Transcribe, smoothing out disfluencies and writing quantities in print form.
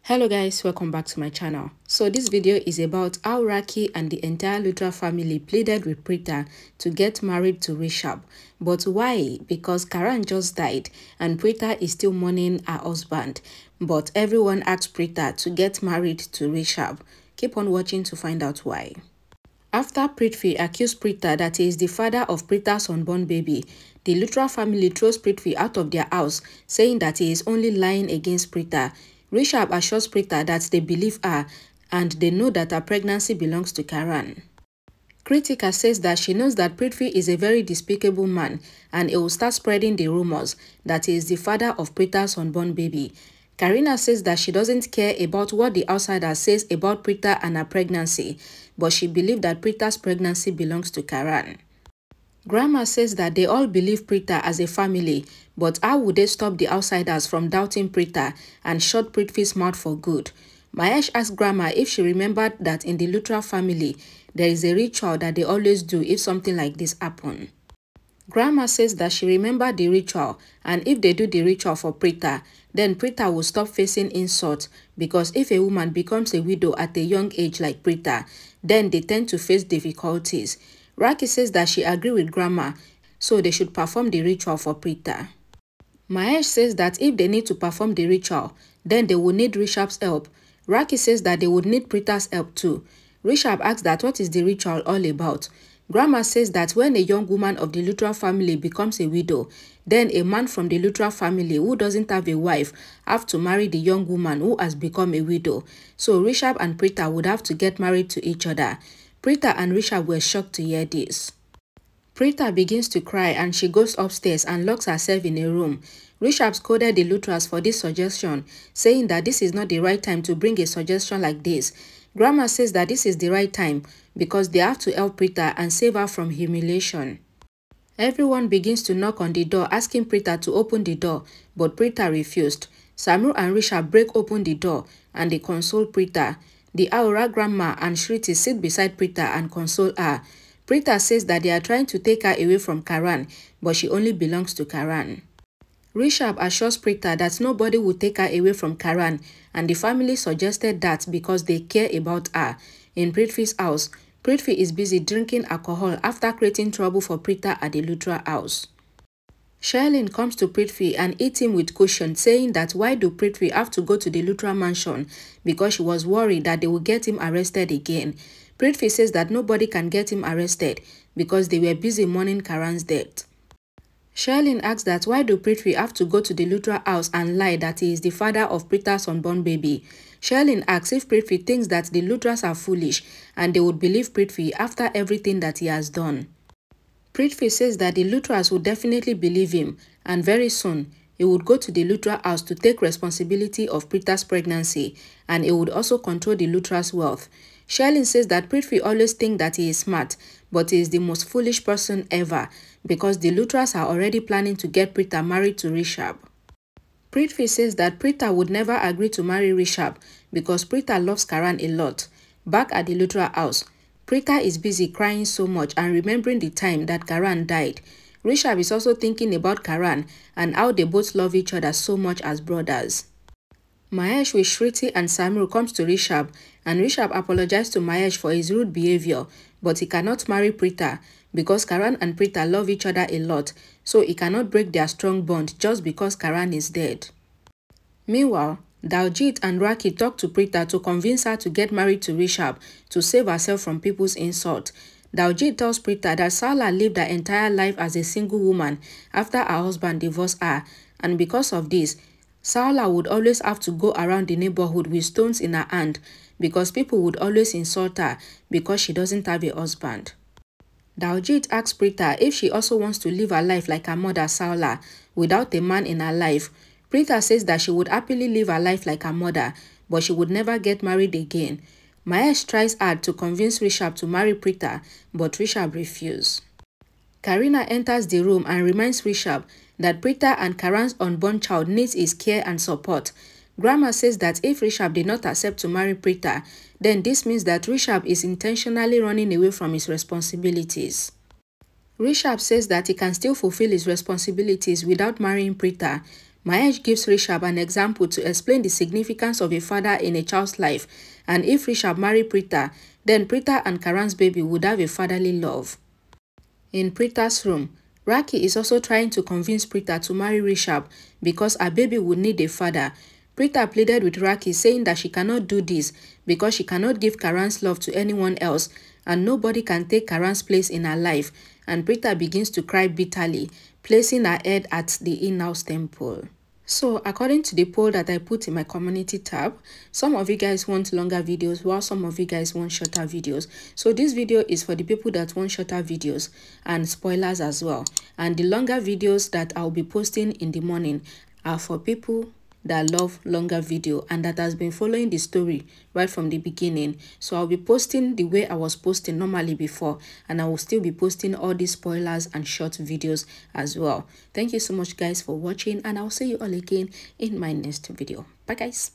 Hello guys, welcome back to my channel. So this video is about how Rakhi and the entire Luthra family pleaded with Preeta to get married to Rishab. But why? Because Karan just died and Preeta is still mourning her husband. But everyone asked Preeta to get married to Rishab. Keep on watching to find out why. After Prithvi accused Preeta that he is the father of Preeta's unborn baby, the Luthra family throws Prithvi out of their house, saying that he is only lying against Preeta. Rishab assures Preeta that they believe her and they know that her pregnancy belongs to Karan. Kritika says that she knows that Prithvi is a very despicable man and he will start spreading the rumors that he is the father of Preeta's unborn baby. Karina says that she doesn't care about what the outsider says about Preeta and her pregnancy, but she believes that Preeta's pregnancy belongs to Karan. Grandma says that they all believe Preeta as a family, but how would they stop the outsiders from doubting Preeta and shut Prithvi's mouth for good? Mahesh asked Grandma if she remembered that in the Luthra family, there is a ritual that they always do if something like this happens. Grandma says that she remembered the ritual, and if they do the ritual for Preeta, then Preeta will stop facing insult, because if a woman becomes a widow at a young age like Preeta, then they tend to face difficulties. Rakhi says that she agrees with Grandma, so they should perform the ritual for Preeta. Mahesh says that if they need to perform the ritual, then they will need Rishab's help. Rakhi says that they would need Preeta's help too. Rishab asks that what is the ritual all about. Grandma says that when a young woman of the Luthra family becomes a widow, then a man from the Luthra family who doesn't have a wife have to marry the young woman who has become a widow. So Rishab and Preeta would have to get married to each other. Preeta and Rishab were shocked to hear this. Preeta begins to cry and she goes upstairs and locks herself in a room. Rishab scolded the Luthras for this suggestion, saying that this is not the right time to bring a suggestion like this. Grandma says that this is the right time because they have to help Preeta and save her from humiliation. Everyone begins to knock on the door asking Preeta to open the door, but Preeta refused. Samru and Rishab break open the door and they console Preeta. The Aura grandma and Shriti sit beside Preeta and console her. Preeta says that they are trying to take her away from Karan, but she only belongs to Karan. Rishab assures Preeta that nobody will take her away from Karan, and the family suggested that because they care about her. In Prithvi's house, Prithvi is busy drinking alcohol after creating trouble for Preeta at the Luthra house. Sherlyn comes to Prithvi and hits him with caution, saying that why do Prithvi have to go to the Luthra mansion because she was worried that they will get him arrested again. Prithvi says that nobody can get him arrested because they were busy mourning Karan's death. Sherlyn asks that why do Prithvi have to go to the Luthra house and lie that he is the father of Preeta's unborn baby. Sherlyn asks if Prithvi thinks that the Luthras are foolish and they would believe Prithvi after everything that he has done. Prithvi says that the Luthras would definitely believe him, and very soon, he would go to the Luthra house to take responsibility of Preeta's pregnancy, and he would also control the Luthra's wealth. Sherlyn says that Prithvi always thinks that he is smart, but he is the most foolish person ever, because the Luthras are already planning to get Preeta married to Rishab. Prithvi says that Preeta would never agree to marry Rishab, because Preeta loves Karan a lot. Back at the Luthra house, Preeta is busy crying so much and remembering the time that Karan died. Rishab is also thinking about Karan and how they both love each other so much as brothers. Mahesh with Shriti and Samru comes to Rishab, and Rishab apologized to Mahesh for his rude behavior, but he cannot marry Preeta because Karan and Preeta love each other a lot, so he cannot break their strong bond just because Karan is dead. Meanwhile, Daljit and Rakhi talk to Preeta to convince her to get married to Rishab to save herself from people's insult. Daljit tells Preeta that Saula lived her entire life as a single woman after her husband divorced her, and because of this, Saula would always have to go around the neighborhood with stones in her hand because people would always insult her because she doesn't have a husband. Daljit asks Preeta if she also wants to live her life like her mother Saula without a man in her life. Preeta says that she would happily live her life like her mother, but she would never get married again. Mahesh tries hard to convince Rishab to marry Preeta, but Rishab refuses. Karina enters the room and reminds Rishab that Preeta and Karan's unborn child needs his care and support. Grandma says that if Rishab did not accept to marry Preeta, then this means that Rishab is intentionally running away from his responsibilities. Rishab says that he can still fulfill his responsibilities without marrying Preeta. Mahesh gives Rishab an example to explain the significance of a father in a child's life, and if Rishab married Preeta, then Preeta and Karan's baby would have a fatherly love. In Preeta's room, Raki is also trying to convince Preeta to marry Rishab because her baby would need a father. Preeta pleaded with Raki, saying that she cannot do this because she cannot give Karan's love to anyone else and nobody can take Karan's place in her life, and Preeta begins to cry bitterly, placing her head at the in-house temple. So according to the poll that I put in my community tab, some of you guys want longer videos while some of you guys want shorter videos. So this video is for the people that want shorter videos and spoilers as well. And the longer videos that I'll be posting in the morning are for people that love longer video and that has been following the story right from the beginning. So I'll be posting the way I was posting normally before, and I will still be posting all these spoilers and short videos as well. Thank you so much guys for watching, and I'll see you all again in my next video. Bye guys.